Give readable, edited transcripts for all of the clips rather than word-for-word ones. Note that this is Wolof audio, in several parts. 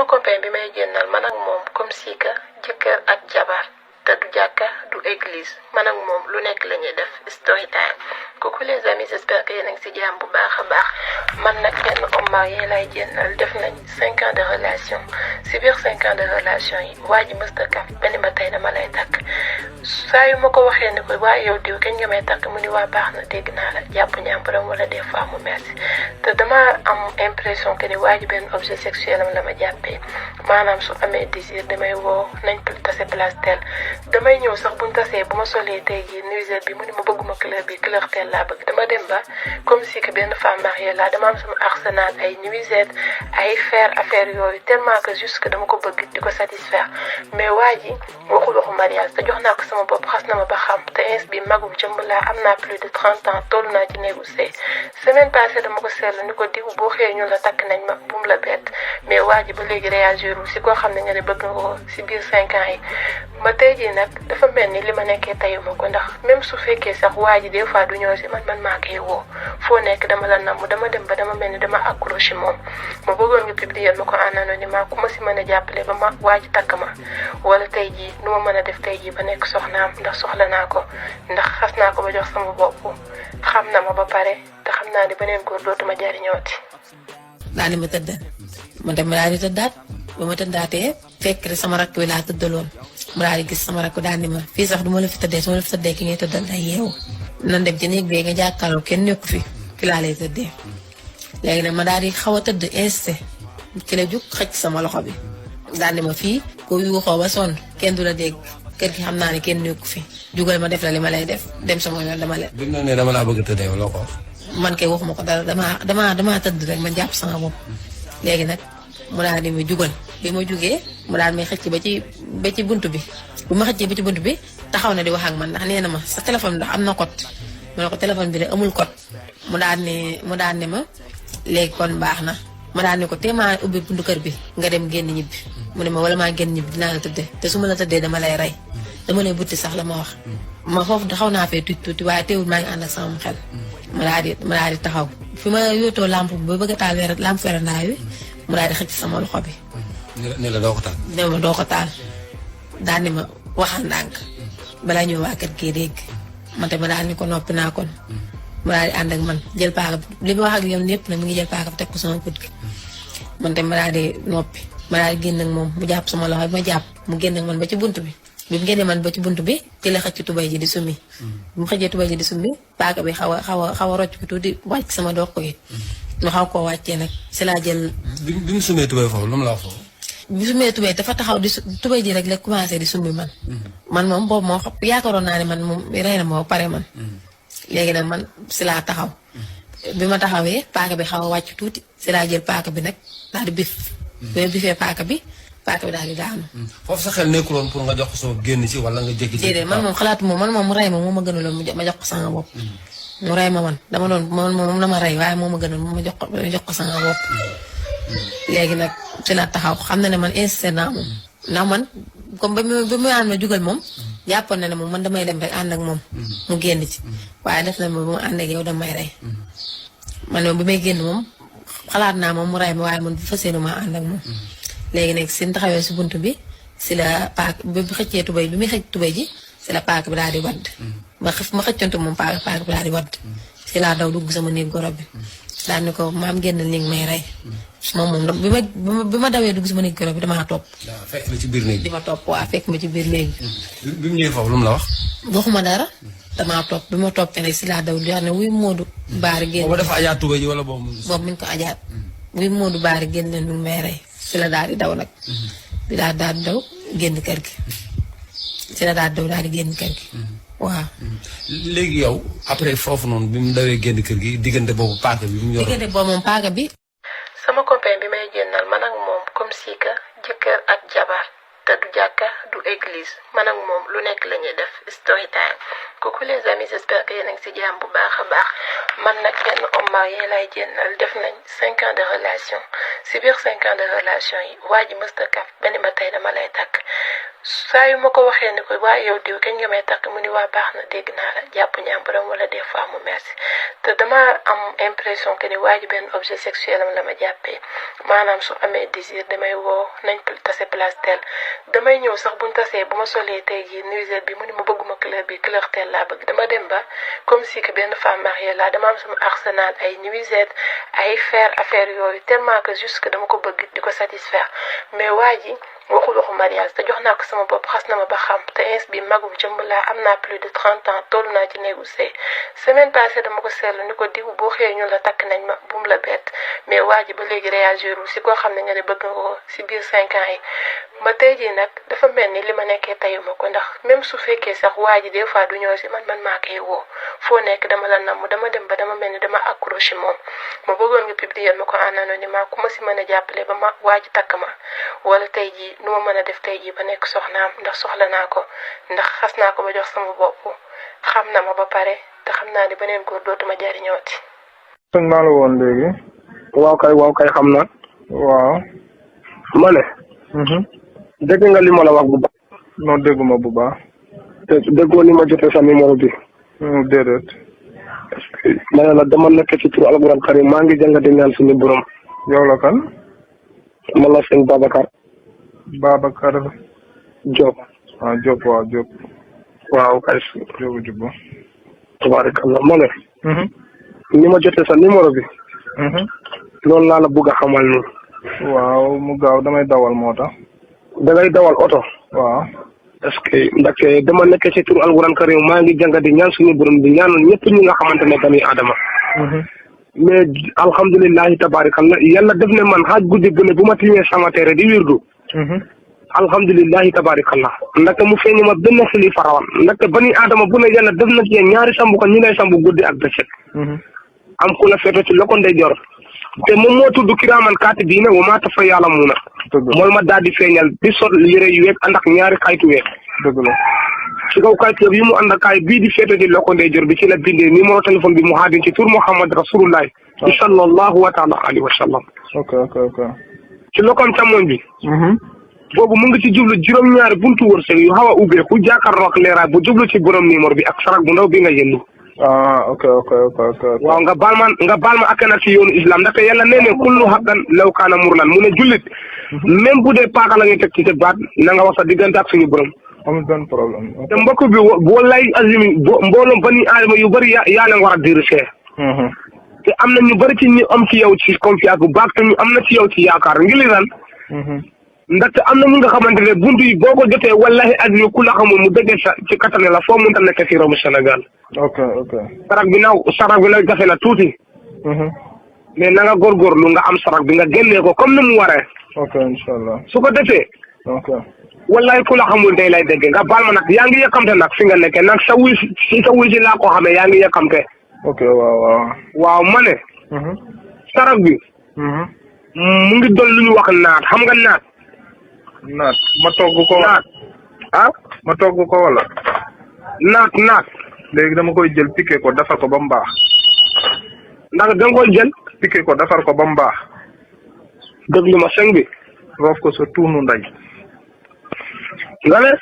sama copain bi may génnal man ak moom comme si que jëkkër ak jabar te du jàkka du église man ak moom lu nekk la ñuy def story time. Coucou les amis, j'espère que yéen a ngi si jàmm bu baax a baax man nag benn homme marié lay génnal def nañ 5 ans de relation si biir 5 ans de relation yi waa ji mësta kaf benn ba tey dama lay takk saa yu ma ko waxee ni ko waaye yow diw kañ nga may takk mu ni waa baax na dégg naa la jàpp ñàmbaram wala des fois mu merci te dama am impression que ni waa ji benn objet sexuel am la ma jàppee maanaam su amee désir damay woo nañ tase place tel damay ñëw sax buñ tasee bu ma solee tey jii nuisette bi mu ni ma bëgguma couleur bi couleur tel laa bëgg dama dem ba comme si que benn femme mariée laa dama am sama arsenal ay nuisette ay fer affaire yooyu tellement que juste que dama ko bëgg di ko satisfaire mais waa ji waxul waxu mariage te jox naa ko sama bopp xas na ma ba xam te ins bi magum jëmb laa am naa plus de 30 ans toll naa ci néegu sëy semaine passée dama ko seetlu ni ko diw boo xëyee ñu la takk nañ ma bu mu la bett mais waa ji ba léegi réagirul si koo xam ne nga ne bëgg nga ko si biir 5 ans yi ma tey jii nag dafa mel ni li ma nekkee tayuma ko ndax même su fekkee sax waa ji des fois du ñëw si man maa koy woo foo nekk dama la namm dama dem ba dama mel ni dama accroché moom ma bëggoon nga publier ma ko en anonymat ku ma si mën a jàppale ba ma waa ji takk ma wala tey jii nu ma mën a def tey jii ba nekk soxnaam ndax soxla naa ko ndax xas naa ko ba jox sama bopp xam na ma ba pare te xam naa ni beneen góor dootuma jariñooti. daal di ma tëddal man tamit daal di tëddaat ba ma tëddaatee fekk rek sama rakk wi laa tëddaloon mu daal di gis sama rakk daal di ma fii sax du ma la fi tëddee su ma la fi tëddee ki ngay tëddal day yeewu nan dem ci néeg bi nga jàkkaarloo kenn nekku fi laa lay tëddee léegi nag ma daal di xaw a tëdd insisté ki la jug xëcc sama loxo bi daal di ma fii ko yuuxoo ba sonn kenn du la dégg kër gi xam naa ne kenn nekku fi jugal ma def la li ma lay def dem sama yoon dama leen. bi mu ne dama laa bëgg a tëddee wala ko. man kay waxuma ko dara damaa tëdd rek ma jàpp sama bopp léegi nag mu daal di ma jugal bi ma jugee mu daal may xëcc ba ci bunt bi bu ma xëccee ba ci bunt bi taxaw na di wax ak man ndax nee na ma sa téléphone ndax am na code ma ne ko téléphone bi de amul code mu daal ne ma léegi kon baax na ma daal ne ko téemaa ubbi buntu kër bi nga dem génn ñibbi mu ne ma wala maa génn ñibbi dinaa la tëddee te su ma la tëddee dama lay rey dama lay butti sax la ma wax ma foofu xaw naa fee tuuti waaye teewul maa ngi ànd ak sama xel ma daal di taxaw fi ma yóotoo lampe bi ba bëgg a taal lampe werandaay bi mu daal di xëcc sama loxo bi. ne la doo ko taal. ne ma doo ko taal daal ni ma waxal ndànk balaa ñëw waa kër kii dégg man tamit daal ni ko noppi naa kon mu daal di ànd ak man jël paaka li ma wax ak yow ñëpp nag mi ngi jël paaka bi teg ko sama put gi man tamit ma daal di noppi ma daal di génn ak moom mu jàpp sama loxo bi ma jàpp mu génn ak man ba ci bunt bi. bi mu génnee man ba ci bunt bi ci la xëcc tubay ji di summi bi mu xëccee tubay ji di summi paaka bi xaw a rocc ko tuuti wàcc sama dox ko yi mu xaw koo wàccee nag si laa jël. bi mu sumee tubay foofu lu mu la wax foofu. bi sumee tubay dafa taxaw di tubay ji rek la commencé di summi man. man moom boobu moo xam yaakaaroon naa ne man moom rey na ma ba pare man. léegi nag man si laa taxaw. bi ma taxawee paaka bi xaw a wàcc tuuti si laa jël paaka bi nag daal di bif. bi ma bifee paaka bi daal di daanu. foofu sa xel nekkuloon pour nga jox ko soo génn ci wala nga jékki-jékki. déedéet man moom xalaatu man moom mu rey ma moo ma gënaloon ma jox ko sama bopp. mu rey ma man dama doon moom la ma rey waaye moo ma gënal ma jox ko sama bopp. léegi nag ci la taxaw xam na ne man insisté naa moom ndax man comme ba mu ànd ma jugal moom jàppoon na ne moom man damay dem rek ànd ak moom. mu génn ci waaye def na ma bu ma ànd ak yow damay rey. man moom bi may génn moom xalaat naa moom mu rey ma waaye man bu fas yéene ma ànd ak moom. léegi nag si taxawee si bunt bi si la paak bi mu xëccee tubay bi muy xëcc tubay ji si la paak bi daal di wadd ma xëccantu moom paak bi daal di wadd si laa daw dugg sama néeg goro bi daal ni ko maam génnal ni may rey moom bi ma dawee dugg sama néeg goro bi damaa topp. waaw fekk na ci biir néeg bi. di ma topp waa fekk ma ci biir néeg bi. bi mu ñëwee foofu lu mu la wax. waxuma dara damaa topp bi ma toppee nag si laa daw di wax ne wuy Moodu Baari génn. boobu dafa ajaat tubay ji wala boobu. boobu mi ngi ko ajaat wuy Moodu Baari génn ni may rey si la daal di daw nag. bi daal di daw génn kër gi. si la daal di daw daal di génn kër gi. waaw. léegi yow après foofu noonu bi mu dawee génn kër gi diggante boobu paaka bi mu yor. diggante boobu moom paaka bi. sama copain bi may génnal man ak moom comme si que jëkkër ak jabar te du jàkka du église man ak moom lu nekk la ñuy def story time. Coucou les amis, j'espère que yéen a ngi si jàmm bu baax a baax man nag benn homme marié lay génnal def nañ 5 ans de relation si biir 5 ans de relation yi waa ji mësta kaf benn ba tey dama lay takk saa yu ma ko waxee ni ko waaye yow diw kañ nga may takk mu ni waa baax na dégg naa la jàpp ñàmburam wala des fois mu merci te dama am impression que ni waa ji benn objet sexuel am la ma jàppee maanaam su amee désir damay woo nañ tase place tel damay ñëw sax buñ tasee bu ma solee tey jii nuisette bi mu ni ma bëgguma couleur bi couleur tel laa bëgg dama dem ba comme si que benn femme mariée laa dama am sama arsenal ay nuisette ay fer affaire yooyu tellement que juste que dama ko bëgg di ko satisfaire mais waa ji waxul waxu mariage te jox naa ko sama bopp xas na ma ba xam te ins bi magum jëmb laa am naa plus de 30 ans toll naa ci néegu sëy semaine passée dama ko seetlu ni ko diw boo xëyee ñu la takk nañ ma bum la bett mais waa ji ba léegi réagirul si koo xam ne nga ne bëgg nga ko si biir 5 ans yi ma tey jii nag dafa mel ni li ma nekkee tayuma ko ndax même su fekkee sax waa ji des fois du ñëw si man maa koy woo foo nekk dama la namm dama dem ba dama mel ni dama accroché moom ma bëggoon nga publier ma ko en anonymat ku ma si mën a jàppale ba ma waa ji takk ma wala tey jii nu ma mën a def tey jii ba nekk soxnaam ndax soxla naa ko ndax xas naa ko ba jox sama bopp xam na ma ba pare te xam naa ni beneen góor dootuma jariñooti. sëñ naa la woon léegi. waaw kay xam na. waaw. ma ne. dégg nga li ma la wax bu baax. non dégguma bu baax. déggoo ni ma jotee sa numéro bi. déedéet. ma ne la dama nekk ci turu alquran karim maa ngi jàng di ñaan suñu borom. yow la kan. man la sëñ Babacar. Babacar. Diop. Diop waaw Diop. waaw kay. Diop jubbo. tabaarakallah ma ne. ni ma jotee sa numéro bi. loolu laa la bëgg a xamal ni. waaw mu gaaw damay dawal moo tax. da ngay dawal oto. waaw. est-ce que ndaxte dama nekk ci turu alquran karim maa ngi jàng di ñaan suñu borom di ñaanal ñëpp ñi nga xamante ne bani Adama. mais alhamdulilahi tabaarakallah yàlla def ne man xaaj guddi bu ne bu ma tiimee sama teere di wirdu. alhamdulilahi tabaarakallah ndaxte mu feeñ ma benn xili farawan ndaxte bani Adama bu ne yàlla def na ci yéen ñaari sambu ko ñi lay sambu guddi ak bëccëg. am ku la feeto ci loko ndeyjoor te moom moo tudd kiraaman kaatibiina wa maa tafa'aluuna mooy ma daal di feeñal di sot yére yu weeg ànd ak ñaari kayitu weeg. dëgg la. ci kaw kayit yi mu ànd ak kaay bii di feeto ci loko ndeyjoor bi ci la bindee numéro téléphone bi mu haadin ci tur Muhammad Rasulullah sallallahu wa taala alayhi wa sallam. ok. ci lokoom càmmoñ bi. boobu mu ngi ci jublu juróom-ñaari buntu wërsëg yu xaw a ubbeeku jàkkaarloo ak leeraay bu jublu ci borom numéro bi ak sarak bu ndaw bi nga yëndu. ok. waaw nga baal ma ak na ci yoonu islam ndaxte yàlla nee ne kullu haqqan law kaana murlan mu ne jullit même bu dee paaka la nga teg ci sa baat na nga wax sa diggante ak suñu borom. amul benn problème. te mbokk bi wallaay azimi mbooloom bani aadama yu bëri yaa leen war a dirigé. te am na ñu bëri ci ñu am ci yow ci confiance bu baax te ñu am na ci yow ci yaakaar ngi li lan. ndaxte am na ñu nga xamante ne buntu yi boo ko jotee wallahi azimi ku la xamul mu déggee sa ci kattane la foo mënta nekk ci réewu Sénégal. ok. sarak bi nag jafe na tuuti. mais na nga góorgóorlu nga am sarak bi nga génnee ko comme ni mu waree. ok incha allah. su ko defee. ok. wallahi ku la xamul day lay dégg nga baal ma nag yaa ngi yëkkamte nag fi nga nekkee nag sa wuy si laa ko xamee yaa ngi yëkkamte. ok waaw. waaw ma ne. sarak bi. mu ngi doon lu ñu wax naat xam nga naat. naat ma togg ko. naat ah. ma togg ko wala. naat. léegi dama koy jël piqué ko defar ko ba mu baax. ndax da nga koy jël. piqué ko defar ko ba mu baax. déglu ma sëñ bi. roof ko sa tuunu ndey. nga ne.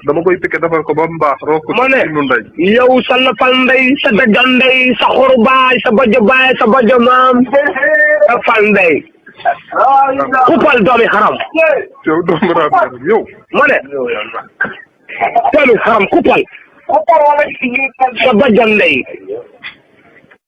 dama koy piqué defar ko ba mu baax. roof ko sa tuunu ndey. yow sa lapal ndey sa dajal ndey sa xoru baay sa bajo maam sa fal ndey. kupal doomi xaram. yow doomu raam yow. ma ne. doomi xaram kupal. sa bajal ndey